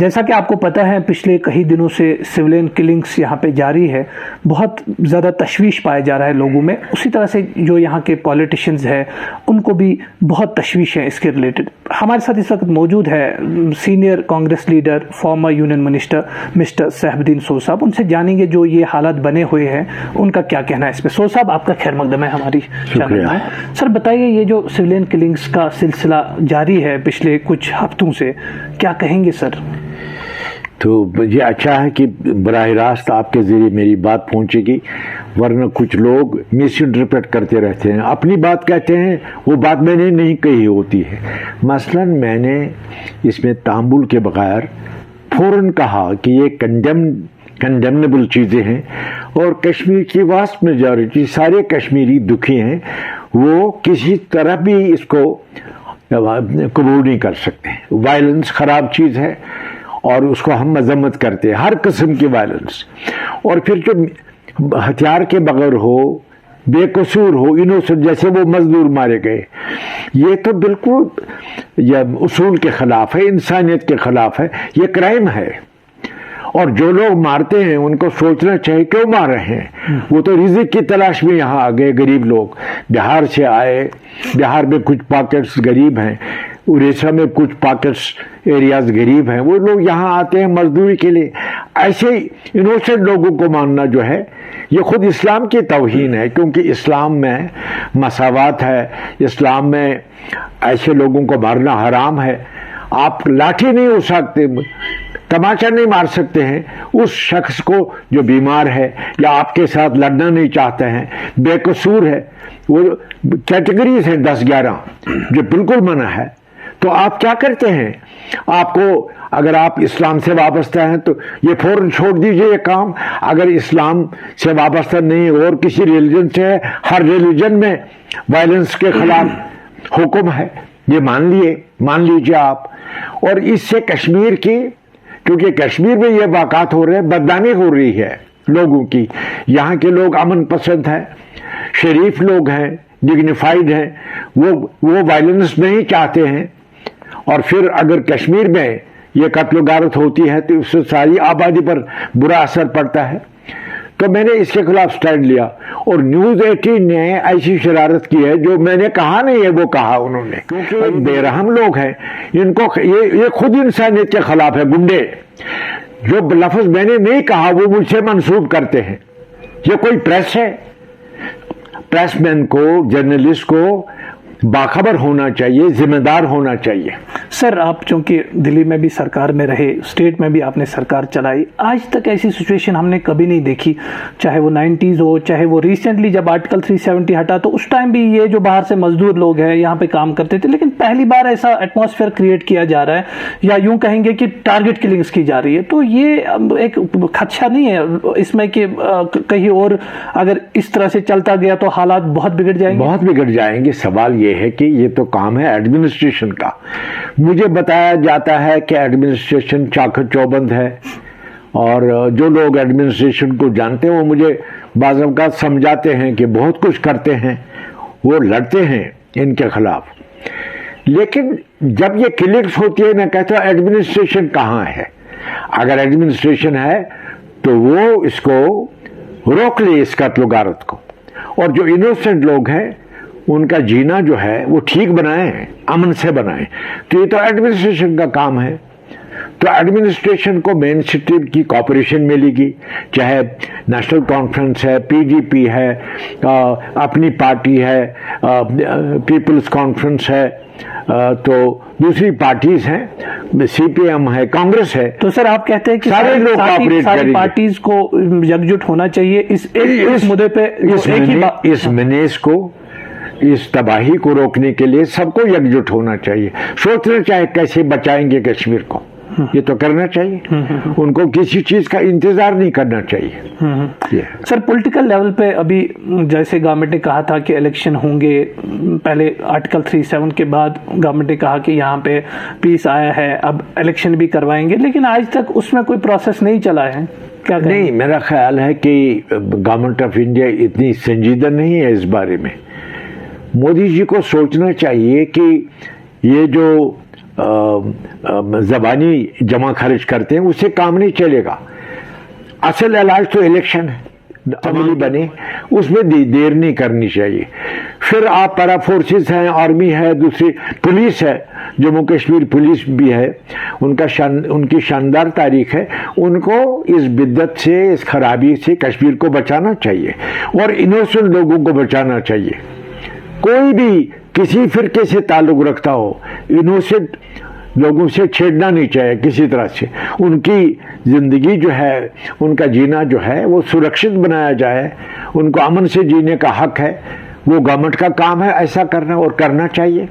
जैसा कि आपको पता है पिछले कई दिनों से सिविलियन किलिंग्स यहाँ पे जारी है, बहुत ज़्यादा तशवीश पाया जा रहा है लोगों में। उसी तरह से जो यहाँ के पॉलिटिशियंस हैं उनको भी बहुत तशवीश है इसके रिलेटेड। हमारे साथ इस वक्त मौजूद है senior Congress leader former union minister mister Saifuddin Soz साहब। उनसे जानेंगे जो ये हालात बने हुए हैं उनका क्या कहना है इस पर। सोह साहब, आपका खैर मकदम है हमारी चैनल में। सर बताइए, ये जो सिविलियन किलिंग्स का सिलसिला जारी है पिछले कुछ हफ्तों से, क्या कहेंगे सर? तो ये अच्छा है कि बराह रास्त आपके ज़रिए मेरी बात पहुंचेगी, वरना कुछ लोग मिस इंटरप्रेट करते रहते हैं, अपनी बात कहते हैं, वो बात मैंने नहीं कही होती है। मसलन मैंने इसमें तांबुल के बगैर फौरन कहा कि ये कंडेमनेबल चीज़ें हैं और कश्मीर की वास्ट मेजॉरिटी, सारे कश्मीरी दुखी हैं, वो किसी तरह भी इसको कबूल नहीं कर सकते। वायलेंस ख़राब चीज़ है और उसको हम मजम्मत करते हैं, हर किस्म की वायलेंस। और फिर जो हथियार के बगैर हो, बेकसूर हो, इनोसेंट, जैसे वो मजदूर मारे गए, ये तो बिल्कुल यह उसूल के खिलाफ है, इंसानियत के खिलाफ है, ये क्राइम है। और जो लोग मारते हैं उनको सोचना चाहिए क्यों मार रहे हैं। वो तो रिज़्क की तलाश में यहाँ आ गए, गरीब लोग बिहार से आए, बिहार में कुछ पॉकेट्स गरीब हैं, उड़ीसा में कुछ पॉकेट्स एरियाज गरीब हैं, वो लोग यहाँ आते हैं मजदूरी के लिए। ऐसे इनोसेंट लोगों को मानना जो है ये खुद इस्लाम की तौहीन है, क्योंकि इस्लाम में मसावात है, इस्लाम में ऐसे लोगों को मारना हराम है। आप लाठी नहीं उठा सकते, तमाचा नहीं मार सकते हैं उस शख्स को जो बीमार है या आपके साथ लड़ना नहीं चाहते हैं, बेकसूर है। वो कैटेगरीज हैं 10-11 जो बिल्कुल मना है। तो आप क्या करते हैं? आपको, अगर आप इस्लाम से वाबस्ता हैं तो ये फौरन छोड़ दीजिए ये काम। अगर इस्लाम से वाबस्ता नहीं और किसी रिलीजन से है, हर रिलीजन में वायलेंस के खिलाफ हुक्म है, ये मान लीजिए आप। और इससे कश्मीर की, क्योंकि कश्मीर में ये वाक़ात हो रहे हैं, बदनामी हो रही है लोगों की। यहाँ के लोग अमन पसंद हैं, शरीफ लोग हैं, डिग्निफाइड हैं, वो वायलेंस नहीं चाहते हैं। और फिर अगर कश्मीर में ये कत्ल गारत होती है तो उससे सारी आबादी पर बुरा असर पड़ता है। तो मैंने इसके खिलाफ स्टैंड लिया। और न्यूज़ 18 ने ऐसी शरारत की है जो मैंने कहा नहीं है, वो कहा उन्होंने, क्योंकि बेरहम लोग हैं। इनको ये खुद इंसानियत के खिलाफ है। गुंडे, जो लफ्ज मैंने नहीं कहा वो मुझसे मंसूब करते हैं। ये कोई प्रेस है? प्रेसमैन को, जर्नलिस्ट को बाखबर होना चाहिए, जिम्मेदार होना चाहिए। सर, आप चूंकि दिल्ली में भी सरकार में रहे, स्टेट में भी आपने सरकार चलाई, आज तक ऐसी सिचुएशन हमने कभी नहीं देखी, चाहे वो 90s हो, चाहे वो रिसेंटली जब आर्टिकल 370 हटा तो उस टाइम भी ये जो बाहर से मजदूर लोग हैं यहाँ पे काम करते थे। लेकिन पहली बार ऐसा एटमॉस्फेयर क्रिएट किया जा रहा है, या यूं कहेंगे कि टारगेट किलिंग्स की जा रही है। तो ये एक खदशा नहीं है इसमें कि कहीं और अगर इस तरह से चलता गया तो हालात बहुत बिगड़ जाएंगे? बहुत बिगड़ जाएंगे। सवाल ये है कि ये तो काम है एडमिनिस्ट्रेशन का। मुझे बताया जाता है कि एडमिनिस्ट्रेशन चाकर चौबंद है, और जो लोग एडमिनिस्ट्रेशन को जानते हैं वो मुझे बाज़ औक़ात समझाते हैं कि बहुत कुछ करते हैं, वो लड़ते हैं इनके खिलाफ। लेकिन जब ये क्लिक्स होती है, मैं कहता हूँ एडमिनिस्ट्रेशन कहाँ है? अगर एडमिनिस्ट्रेशन है तो वो इसको रोक ले, इस कत्ल गारत को। और जो इनोसेंट लोग हैं उनका जीना जो है वो ठीक बनाएं, अमन से बनाएं। तो ये तो एडमिनिस्ट्रेशन का काम है। तो एडमिनिस्ट्रेशन को मेन स्ट्रीम की कॉपरेशन मिलेगी, चाहे नेशनल कॉन्फ्रेंस है, पीडीपी है, अपनी पार्टी है, पीपल्स कॉन्फ्रेंस है, तो दूसरी पार्टीज हैं, सीपीएम है, कांग्रेस है। तो सर आप कहते हैं कि सारे लोग कॉपरेट करेंगे, सारी पार्टीज को एकजुट होना चाहिए इस मुद्दे पे। इस मिनेस को, इस तबाही को रोकने के लिए सबको एकजुट होना चाहिए। सोचना चाहिए कैसे बचाएंगे कश्मीर को, ये तो करना चाहिए। उनको किसी चीज का इंतजार नहीं करना चाहिए। सर, पॉलिटिकल लेवल पे अभी जैसे गवर्नमेंट ने कहा था कि इलेक्शन होंगे, पहले आर्टिकल 37 के बाद गवर्नमेंट ने कहा कि यहाँ पे पीस आया है, अब इलेक्शन भी करवाएंगे, लेकिन आज तक उसमें कोई प्रोसेस नहीं चला है। क्या नहीं, मेरा ख्याल है कि गवर्नमेंट ऑफ इंडिया इतनी संजीदा नहीं है इस बारे में। मोदी जी को सोचना चाहिए कि ये जो ज़बानी जमा खर्च करते हैं, उससे काम नहीं चलेगा। असल इलाज तो इलेक्शन है, अमली बने, उसमें देर नहीं करनी चाहिए। फिर आप पैरा फोर्सेस हैं, आर्मी है, दूसरी पुलिस है, जम्मू कश्मीर पुलिस भी है, उनकी शानदार तारीख है। उनको इस बिद्दत से, इस खराबी से कश्मीर को बचाना चाहिए और इनोसेंट लोगों को बचाना चाहिए। कोई भी किसी फिरके से ताल्लुक रखता हो, इनोसेंट लोगों से छेड़ना नहीं चाहिए किसी तरह से। उनकी जिंदगी जो है, उनका जीना जो है वो सुरक्षित बनाया जाए, उनको अमन से जीने का हक है, वो गवर्नमेंट का काम है ऐसा करना और करना चाहिए।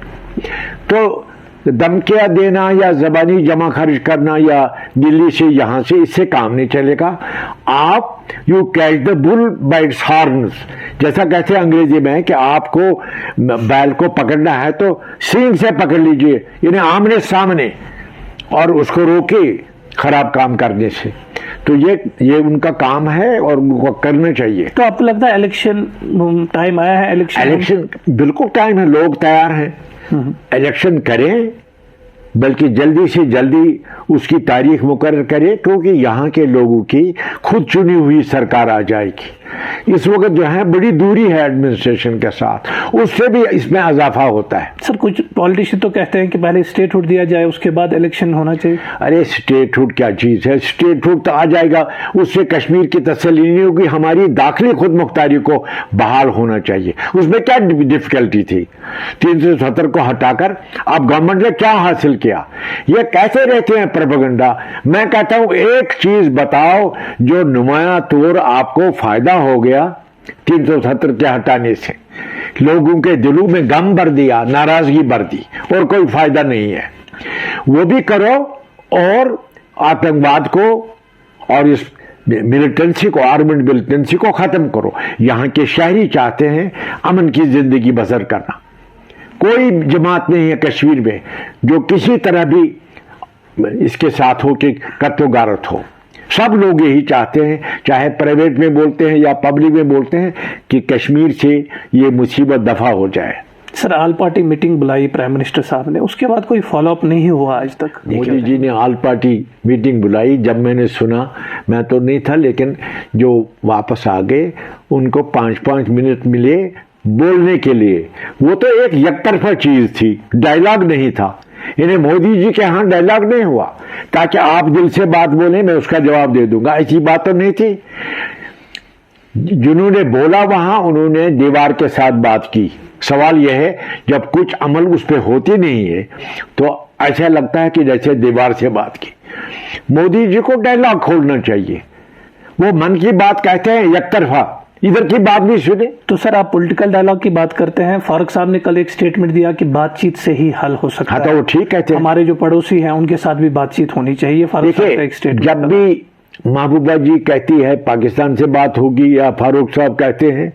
तो धमकियां देना या जबानी जमा खर्च करना या दिल्ली से यहां से, इससे काम नहीं चलेगा। आप you catch the bull bye it's horns, जैसा कहते हैं अंग्रेजी में कि आपको बैल को पकड़ना है तो सींग से पकड़ लीजिए, इन्हें आमने सामने, और उसको रोके खराब काम करने से। तो ये उनका काम है और उनको करना चाहिए। तो आपको लगता है इलेक्शन टाइम आया है? इलेक्शन बिल्कुल टाइम है, लोग तैयार हैं, इलेक्शन करें, बल्कि जल्दी से जल्दी उसकी तारीख मुकर्रर करें, क्योंकि यहाँ के लोगों की खुद चुनी हुई सरकार आ जाएगी। इस वक्त जो है बड़ी दूरी है एडमिनिस्ट्रेशन के साथ, उससे भी इसमें इजाफा होता है। सर, कुछ पॉलिटिशियन तो कहते हैं कि पहले स्टेटहुड दिया जाए, उसके बाद इलेक्शन होना चाहिए। अरे स्टेटहुड क्या चीज है? स्टेटहुड तो आ जाएगा, उससे कश्मीर की तसल्ली नहीं होगी। हमारी दाखिली खुद मुख्तारी को बहाल होना चाहिए। उसमें क्या डिफिकल्टी थी? 370 को हटाकर अब गवर्नमेंट ने क्या हासिल किया? ये कैसे रहते हैं प्रोपेगेंडा। मैं कहता हूं एक चीज बताओ जो नुमाया तौर आपको फायदा हो गया 370 के हटाने से। लोगों के दिलों में गम भर दिया, नाराजगी भर दी, और कोई फायदा नहीं है। वो भी करो और आतंकवाद को और इस मिलिटेंसी को, आर्मेड मिलिटेंसी को खत्म करो। यहाँ के शहरी चाहते हैं अमन की जिंदगी बसर करना। कोई जमात नहीं है कश्मीर में जो किसी तरह भी इसके साथ हो कि कत्लोगारत हो। सब लोग यही चाहते हैं, चाहे प्राइवेट में बोलते हैं या पब्लिक में बोलते हैं, कि कश्मीर से ये मुसीबत दफा हो जाए। सर, ऑल पार्टी मीटिंग बुलाई प्राइम मिनिस्टर साहब ने, उसके बाद कोई फॉलोअप नहीं हुआ आज तक। मोदी जी ने ऑल पार्टी मीटिंग बुलाई, जब मैंने सुना, मैं तो नहीं था, लेकिन जो वापस आ गए उनको 5-5 मिनट मिले बोलने के लिए। वो तो एक एकतरफा चीज थी, डायलॉग नहीं था। इन्हें मोदी जी के यहां डायलॉग नहीं हुआ ताकि आप दिल से बात बोले, मैं उसका जवाब दे दूंगा, ऐसी बात तो नहीं थी। जिन्होंने बोला वहां उन्होंने दीवार के साथ बात की। सवाल यह है, जब कुछ अमल उस पर होती नहीं है तो ऐसा लगता है कि जैसे दीवार से बात की। मोदी जी को डायलॉग खोलना चाहिए। वो मन की बात कहते हैं एकतरफा, इधर की बात भी सुने। तो सर, आप पॉलिटिकल डायलॉग की बात करते हैं। फारूक साहब ने कल एक स्टेटमेंट दिया कि बातचीत से ही हल हो सकता है। तो वो ठीक कहते हैं, हमारे जो पड़ोसी हैं उनके साथ भी बातचीत होनी चाहिए। फारूक साहब का एक स्टेटमेंट। जब भी महबूबा जी कहती है पाकिस्तान से बात होगी या फारूक साहब कहते हैं,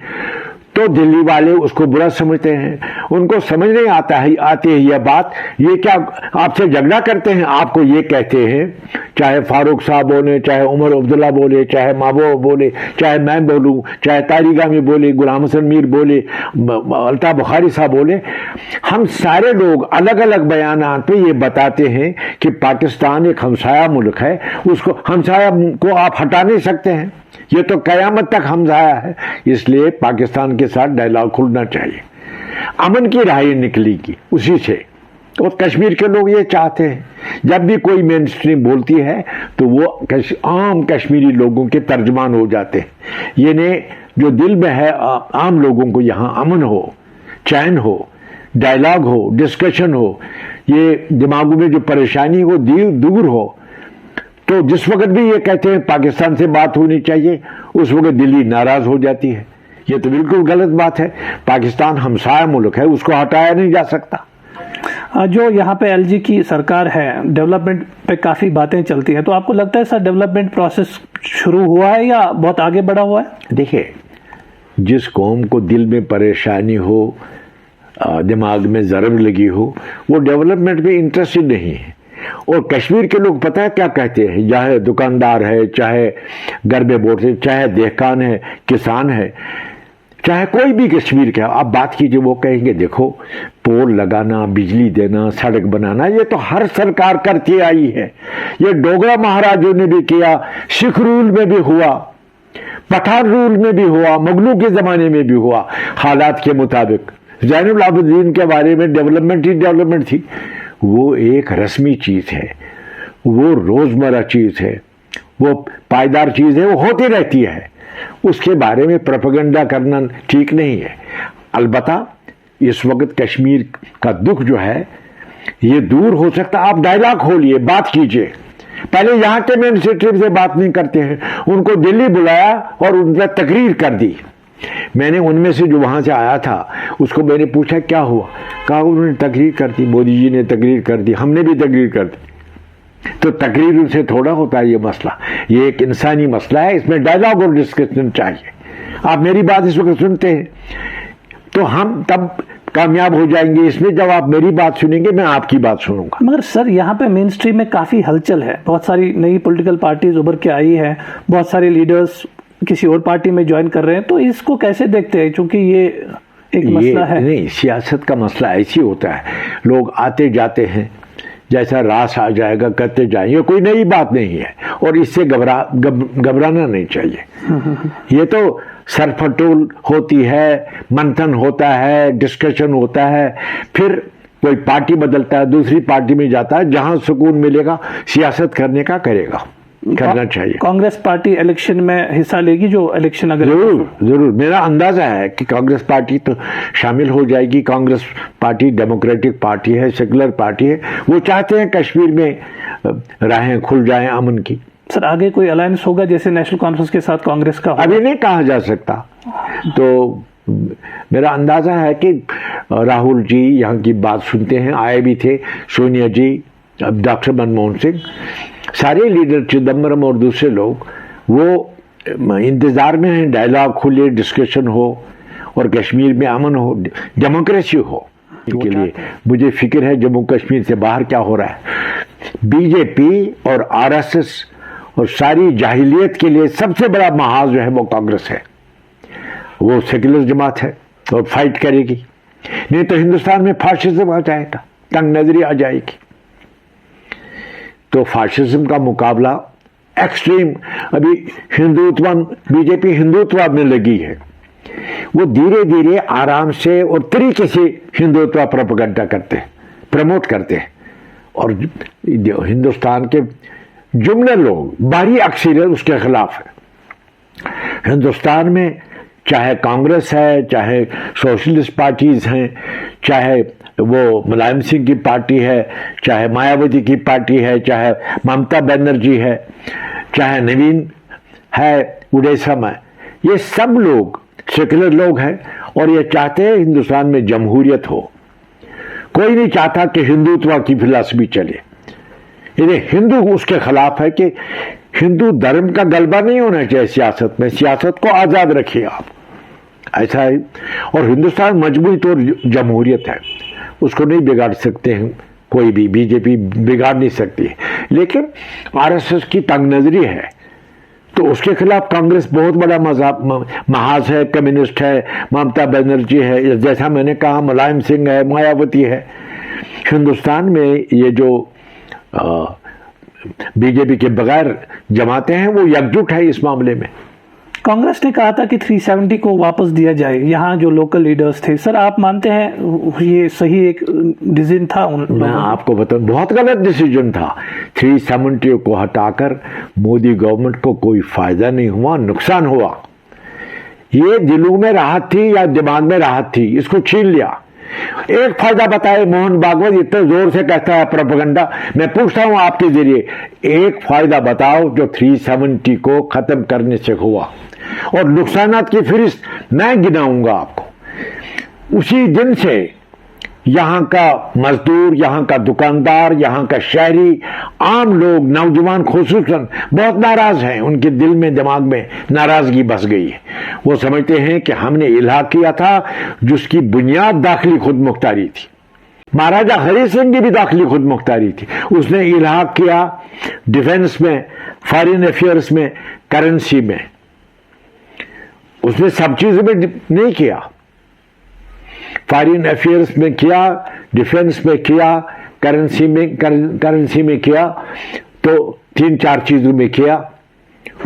तो दिल्ली वाले उसको बुरा समझते हैं। उनको समझ नहीं आता है, आती है यह बात, ये क्या आपसे झगड़ा करते हैं, आपको ये कहते हैं, चाहे फारूक साहब बोले, चाहे उमर अब्दुल्ला बोले, चाहे महबूब बोले, चाहे मैं बोलूं, चाहे तारिगामी बोले, गुलाम हसन मीर बोले, अल्ताफ बुखारी साहब बोले, हम सारे लोग अलग अलग बयानात पे ये बताते हैं कि पाकिस्तान एक हमसाया मुल्क है, उसको हमसाया को आप हटा नहीं सकते हैं। ये तो कयामत तक हमसाया है, इसलिए पाकिस्तान के साथ डायलॉग खुलना चाहिए। अमन की राह निकलेगी उसी से, और कश्मीर के लोग ये चाहते हैं। जब भी कोई मेन स्ट्रीम बोलती है तो वो आम कश्मीरी लोगों के तर्जमान हो जाते हैं। ये ने जो दिल में है आम लोगों को यहाँ अमन हो, चैन हो, डायलॉग हो, डिस्कशन हो, ये दिमागों में जो परेशानी हो दूर हो। तो जिस वक्त भी ये कहते हैं पाकिस्तान से बात होनी चाहिए, उस वक्त दिल्ली नाराज हो जाती है। ये तो बिल्कुल गलत बात है। पाकिस्तान हमसाया मुल्क है, उसको हटाया नहीं जा सकता। जो यहाँ पे एलजी की सरकार है, डेवलपमेंट पे काफी बातें चलती हैं, तो आपको लगता है सर डेवलपमेंट प्रोसेस शुरू हुआ है या बहुत आगे बढ़ा हुआ है? देखिए, जिस कौम को दिल में परेशानी हो, दिमाग में जरब लगी हो, वो डेवलपमेंट में इंटरेस्टेड नहीं है। और कश्मीर के लोग पता है क्या कहते हैं, चाहे दुकानदार है, चाहे घर में बोलते, चाहे देहकान है, किसान है, चाहे कोई भी कश्मीर का आप बात कीजिए, वो कहेंगे देखो पोल लगाना, बिजली देना, सड़क बनाना, ये तो हर सरकार करती आई है। ये डोगरा महाराजों ने भी किया, सिख रूल में भी हुआ, पठान रूल में भी हुआ, मुगलों के जमाने में भी हुआ, हालात के मुताबिक। ज़ैनुल आबिदीन के बारे में डेवलपमेंट ही डेवलपमेंट थी। वो एक रस्मी चीज है, वो रोजमर्रा चीज है, वो पायदार चीज है, वो होती रहती है। उसके बारे में प्रोपेगेंडा करना ठीक नहीं है। अलबत्ता इस वक्त कश्मीर का दुख जो है ये दूर हो सकता। आप डायलॉग खोलिए, बात कीजिए। पहले यहां के मेन सेक्रेटरी से बात नहीं करते हैं, उनको दिल्ली बुलाया और उन पर तकरीर कर दी। मैंने उनमें से जो वहां से आया था उसको मैंने पूछा क्या हुआ, कहा उन्होंने तकरीर कर दी, मोदी जी ने तकरीर कर दी, हमने भी तकरीर कर दी। तो तकरीर उनसे थोड़ा होता है ये मसला, ये एक इंसानी मसला है, इसमें डायलॉग और डिस्कशन चाहिए। आप मेरी बात इस वक्त सुनते हैं तो हम तब कामयाब हो जाएंगे इसमें जब आप मेरी बात सुनेंगे, मैं आपकी बात सुनूंगा। मगर सर यहाँ पे मेन स्ट्रीम में काफी हलचल है, बहुत सारी नई पॉलिटिकल पार्टीज उभर के आई है, बहुत सारे लीडर्स किसी और पार्टी में ज्वाइन कर रहे हैं, तो इसको कैसे देखते हैं? क्योंकि ये एक मसला है। नहीं, सियासत का मसला ऐसी होता है, लोग आते जाते हैं, जैसा रास आ जाएगा करते जाएंगे, कोई नई बात नहीं है और इससे घबराना नहीं चाहिए। ये तो सरफटोल होती है, मंथन होता है, डिस्कशन होता है, फिर कोई पार्टी बदलता है, दूसरी पार्टी में जाता है, जहां सुकून मिलेगा सियासत करने का करना चाहिए। कांग्रेस पार्टी इलेक्शन में हिस्सा लेगी, जो इलेक्शन अगर जरूर मेरा अंदाजा है कि कांग्रेस पार्टी तो शामिल हो जाएगी। कांग्रेस पार्टी डेमोक्रेटिक पार्टी है, सेकुलर पार्टी है, वो चाहते हैं कश्मीर में राहें खुल जाएं अमन की। सर आगे कोई अलायंस होगा जैसे नेशनल कॉन्फ्रेंस के साथ कांग्रेस का? अभी नहीं कहा जा सकता। तो मेरा अंदाजा है कि राहुल जी यहाँ की बात सुनते हैं, आए भी थे, सोनिया जी, डॉक्टर मनमोहन सिंह, सारे लीडर, चिदम्बरम और दूसरे लोग, वो इंतजार में हैं डायलॉग खुले, डिस्कशन हो और कश्मीर में अमन हो, डेमोक्रेसी हो। के लिए मुझे फिक्र है जम्मू कश्मीर से बाहर क्या हो रहा है। बीजेपी और आरएसएस और सारी जाहिलियत के लिए सबसे बड़ा महाज जो है वो कांग्रेस है, वो सेक्युलर जमात है और फाइट करेगी। नहीं तो हिंदुस्तान में फाशिज्म आ जाएगा, तंग नजरी आ जाएगी। तो फाशिज्म का मुकाबला एक्सट्रीम, अभी हिंदुत्व, बीजेपी हिंदुत्व में लगी है, वो धीरे धीरे आराम से और तरीके से हिंदुत्व प्रोपेगेंडा करते हैं, प्रमोट करते हैं। और हिंदुस्तान के जुमले लोग, भारी अक्सरियत उसके खिलाफ है। हिंदुस्तान में चाहे कांग्रेस है, चाहे सोशलिस्ट पार्टीज हैं, चाहे वो मुलायम सिंह की पार्टी है, चाहे मायावती की पार्टी है, चाहे ममता बनर्जी है, चाहे नवीन है, उड़ीसा में, ये सब लोग सेकुलर लोग हैं और ये चाहते हैं हिंदुस्तान में जमहूरियत हो। कोई नहीं चाहता कि हिंदुत्व की फिलॉसफी चले। ये हिंदू उसके खिलाफ है कि हिंदू धर्म का गलबा नहीं होना चाहिए सियासत में, सियासत को आजाद रखिए आप, ऐसा है। और हिंदुस्तान मजबूत तौर जमहूरियत है, उसको नहीं बिगाड़ सकते हैं कोई भी, बीजेपी बिगाड़ नहीं सकती। लेकिन आरएसएस की तंग नजरी है तो उसके खिलाफ कांग्रेस बहुत बड़ा महाज है, कम्युनिस्ट है, ममता बनर्जी है, जैसा मैंने कहा मुलायम सिंह है, मायावती है। हिंदुस्तान में ये जो बीजेपी के बगैर जमाते हैं वो एकजुट है इस मामले में। कांग्रेस ने कहा था कि 370 को वापस दिया जाए, यहाँ जो लोकल लीडर्स थे, सर आप मानते हैं ये सही एक डिसीजन था? मैं आपको बताऊं, बहुत गलत डिसीजन था। 370 को हटाकर मोदी गवर्नमेंट को कोई फायदा नहीं हुआ, नुकसान हुआ। ये दिलों में राहत थी या दिमाग में राहत थी, इसको छीन लिया। एक फायदा बताए, मोहन भागवत इतने जोर से कहता है प्रोपेगेंडा, मैं पूछता हूं आपके जरिए, एक फायदा बताओ जो 370 को खत्म करने से हुआ। और नुकसानात की फिरिस्त मैं गिनाऊंगा आपको। उसी दिन से यहां का मजदूर, यहां का दुकानदार, यहां का शहरी, आम लोग, नौजवान खुसूसन बहुत नाराज हैं। उनके दिल में, दिमाग में नाराजगी बस गई है। वो समझते हैं कि हमने इलाहा किया था जिसकी बुनियाद दाखिली खुद मुख्तारी थी। महाराजा हरि सिंह की भी दाखिली खुद मुख्तारी थी। उसने इलाहा किया डिफेंस में, फॉरेन अफेयर्स में, करेंसी में, उसने सब चीजों में नहीं किया, फॉरेन अफेयर्स में किया, डिफेंस में किया, करेंसी में किया, तो 3-4 चीजों में किया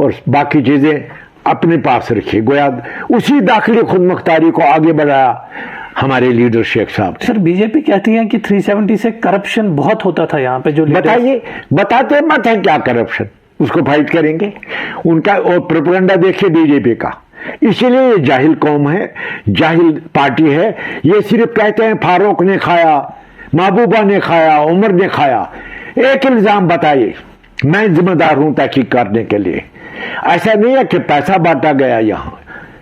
और बाकी चीजें अपने पास रखी। गोया उसी दाखिली खुदमुख्तारी को आगे बढ़ाया हमारे लीडर शेख साहब। सर बीजेपी कहती है कि 370 से करप्शन बहुत होता था यहाँ पे, जो बताइए, बताते मत है क्या करप्शन, उसको फाइट करेंगे उनका। और प्रोपेगेंडा देखिए बीजेपी का, इसीलिए ये जाहिल कौम है, जाहिल पार्टी है। ये सिर्फ कहते हैं फारूक ने खाया, महबूबा ने खाया, उमर ने खाया। एक इल्जाम बताइए, मैं जिम्मेदार हूं तहकीक करने के लिए। ऐसा नहीं है कि पैसा बांटा गया यहां,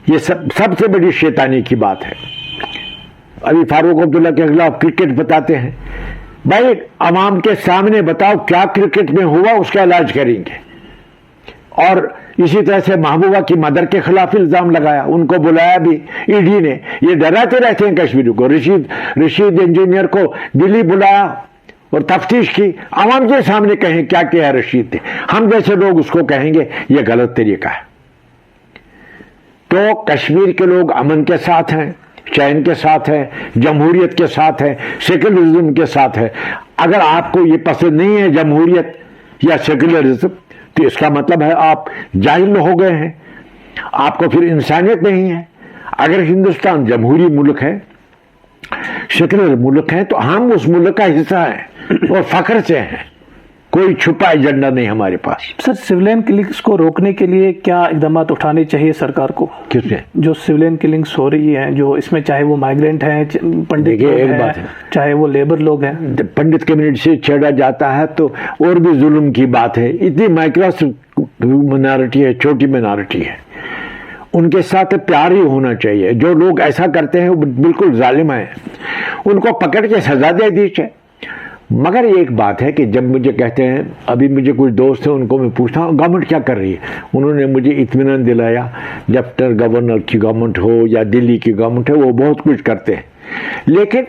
ये सबसे बड़ी शैतानी की बात है। अभी फारूक अब्दुल्ला के खिलाफ क्रिकेट बताते हैं, भाई अवाम के सामने बताओ क्या क्रिकेट में हुआ, उसका इलाज करेंगे। और इसी तरह से महबूबा की मदर के खिलाफ इल्जाम लगाया, उनको बुलाया भी ईडी ने। ये डराते रहते हैं कश्मीर को। रशीद इंजीनियर को दिल्ली बुलाया और तफ्तीश की, आवाम के सामने कहें क्या किया रशीद ने। हम जैसे लोग उसको कहेंगे ये गलत तरीका है। तो कश्मीर के लोग अमन के साथ हैं, चैन के साथ हैं, जमहूरियत के साथ हैं, सेकुलरिज्म के साथ है। अगर आपको ये पसंद नहीं है जमहूरियत या सेकुलरिज्म, तो इसका मतलब है आप जाहिल हो गए हैं, आपको फिर इंसानियत नहीं है। अगर हिंदुस्तान जमहूरी मुल्क है, सेकुलर मुल्क है, तो हम उस मुल्क का हिस्सा हैं और फख्र से हैं। कोई छुपा एजेंडा नहीं हमारे पास। सर सिविलियन किलिंग्स को रोकने के लिए क्या इकदाम उठाने चाहिए सरकार को? किसने? जो सिविलियन किलिंग्स हो रही है, जो इसमें चाहे वो माइग्रेंट हैं, पंडित लोग एक हैं, बात है, चाहे वो लेबर लोग हैं। पंडित कम्युनिटी से छेड़ा जाता है तो और भी जुल्म की बात है। इतनी माइक्रोस मिनॉरिटी है, छोटी मिनॉरिटी है, उनके साथ प्यार ही होना चाहिए। जो लोग ऐसा करते हैं वो बिल्कुल जालिम है, उनको पकड़ के सजा दे दीजिए। मगर एक बात है कि जब मुझे कहते हैं, अभी मुझे कुछ दोस्त हैं, उनको मैं पूछता हूँ गवर्नमेंट क्या कर रही है, उन्होंने मुझे इत्मीनान दिलाया लेफ्टिनेंट गवर्नर की गवर्नमेंट हो या दिल्ली की गवर्नमेंट है, वो बहुत कुछ करते हैं। लेकिन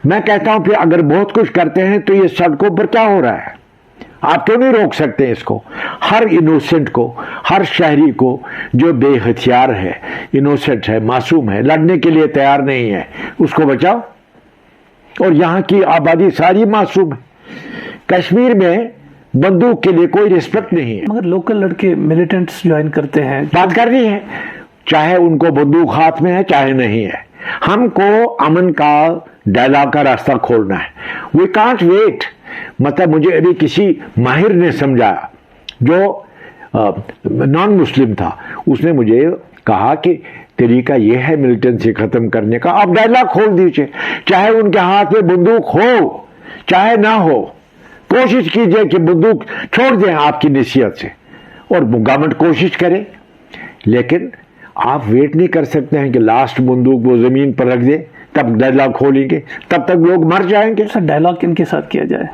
मैं कहता हूँ फिर अगर बहुत कुछ करते हैं तो ये सड़कों पर क्या हो रहा है? आप क्यों नहीं रोक सकते इसको? हर इनोसेंट को, हर शहरी को जो बेहथियार है, इनोसेंट है, मासूम है, लड़ने के लिए तैयार नहीं है, उसको बचाओ। और यहां की आबादी सारी मासूम है। कश्मीर में बंदूक के लिए कोई रिस्पेक्ट नहीं है। मगर लोकल लड़के मिलिटेंट्स ज्वाइन करते हैं, बात करनी है, चाहे उनको बंदूक हाथ में है चाहे नहीं है। हमको अमन का डायलॉग का रास्ता खोलना है। We can't wait. मतलब मुझे अभी किसी माहिर ने समझाया, जो नॉन मुस्लिम था, उसने मुझे कहा कि तरीका यह है मिलिटेंसी खत्म करने का, आप डायलॉग खोल दीजिए, चाहे उनके हाथ में बंदूक हो चाहे ना हो, कोशिश कीजिए कि बंदूक छोड़ दें आपकी नसीहत से, और गवर्नमेंट कोशिश करे। लेकिन आप वेट नहीं कर सकते हैं कि लास्ट बंदूक वो जमीन पर रख दे तब डायलॉग खोलेंगे, तब तक लोग मर जाएंगे। सर डायलॉग किनके साथ किया जाए?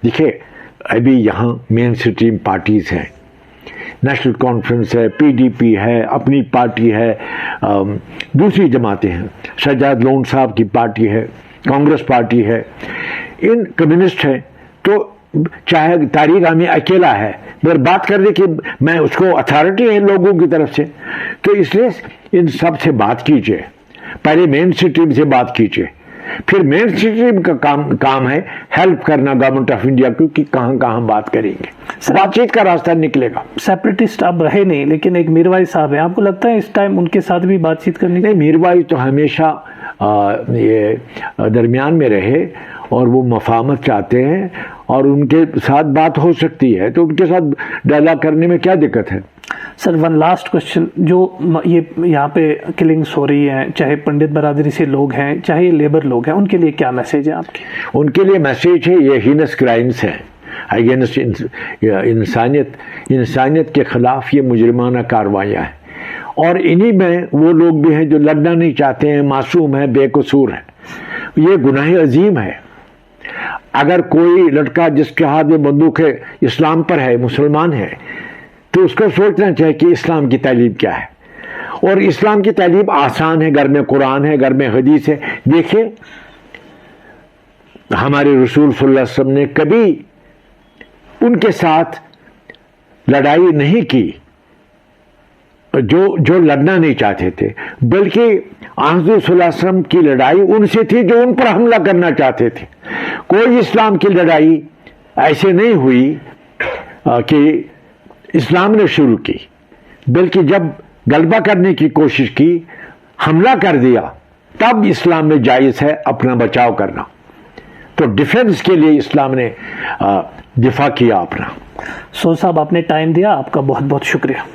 देखिए अभी यहां मेन स्ट्रीम पार्टीज हैं, नेशनल कॉन्फ्रेंस है, पीडीपी है, अपनी पार्टी है, दूसरी जमातें हैं, सज्जाद लोन साहब की पार्टी है, कांग्रेस पार्टी है, इन कम्युनिस्ट हैं। तो चाहे तारिक आमिर अकेला है, मगर बात कर दे कि मैं उसको अथॉरिटी है लोगों की तरफ से, तो इसलिए इन सब से बात कीजिए। पहले मेन स्ट्रीम से बात कीजिए, फिर मेन स्ट्रीम का काम है हेल्प करना गवर्नमेंट ऑफ इंडिया को कि कहां कहां बात करेंगे, बातचीत का रास्ता निकलेगा। सेपरेटिस्ट आप रहे नहीं, लेकिन एक मीरवाइज साहब हैं, आपको लगता है इस टाइम उनके साथ भी बातचीत करनी? नहीं, मीरवाइज तो हमेशा ये दरमियान में रहे और वो मफाहमत चाहते हैं और उनके साथ बात हो सकती है, तो उनके साथ डायलॉग करने में क्या दिक्कत है? सर वन लास्ट क्वेश्चन, जो ये यहाँ पे किलिंग्स हो रही हैं, चाहे पंडित बरादरी से लोग हैं चाहे लेबर लोग हैं, उनके लिए क्या मैसेज है आपकी? उनके लिए मैसेज है ये हीनस क्राइम्स हैं अगेंस्ट इंसानियत के खिलाफ, ये मुजरिमाना कार्रवाइयाँ हैं। और इन्हीं में वो लोग भी हैं जो लड़ना नहीं चाहते हैं, मासूम है, बेकसूर है। ये गुनाह अजीम है। अगर कोई लड़का जिसके हाथ में बंदूक है इस्लाम पर है, मुसलमान है, तो उसको सोचना चाहिए कि इस्लाम की तालीम क्या है। और इस्लाम की तालीम आसान है, घर में कुरान है, घर में हदीस है। देखिए हमारे रसूल सल्लल्लाहु अलैहि वसल्लम ने कभी उनके साथ लड़ाई नहीं की, जो लड़ना नहीं चाहते थे, बल्कि हज़रत सल्लल्लाहु अलैहि वसल्लम की लड़ाई उनसे थी जो उन पर हमला करना चाहते थे। कोई इस्लाम की लड़ाई ऐसे नहीं हुई कि इस्लाम ने शुरू की, बल्कि जब गलबा करने की कोशिश की, हमला कर दिया, तब इस्लाम में जायज़ है अपना बचाव करना। तो डिफेंस के लिए इस्लाम ने दिफा किया अपना। सोल साहब, आपने टाइम दिया, आपका बहुत बहुत शुक्रिया।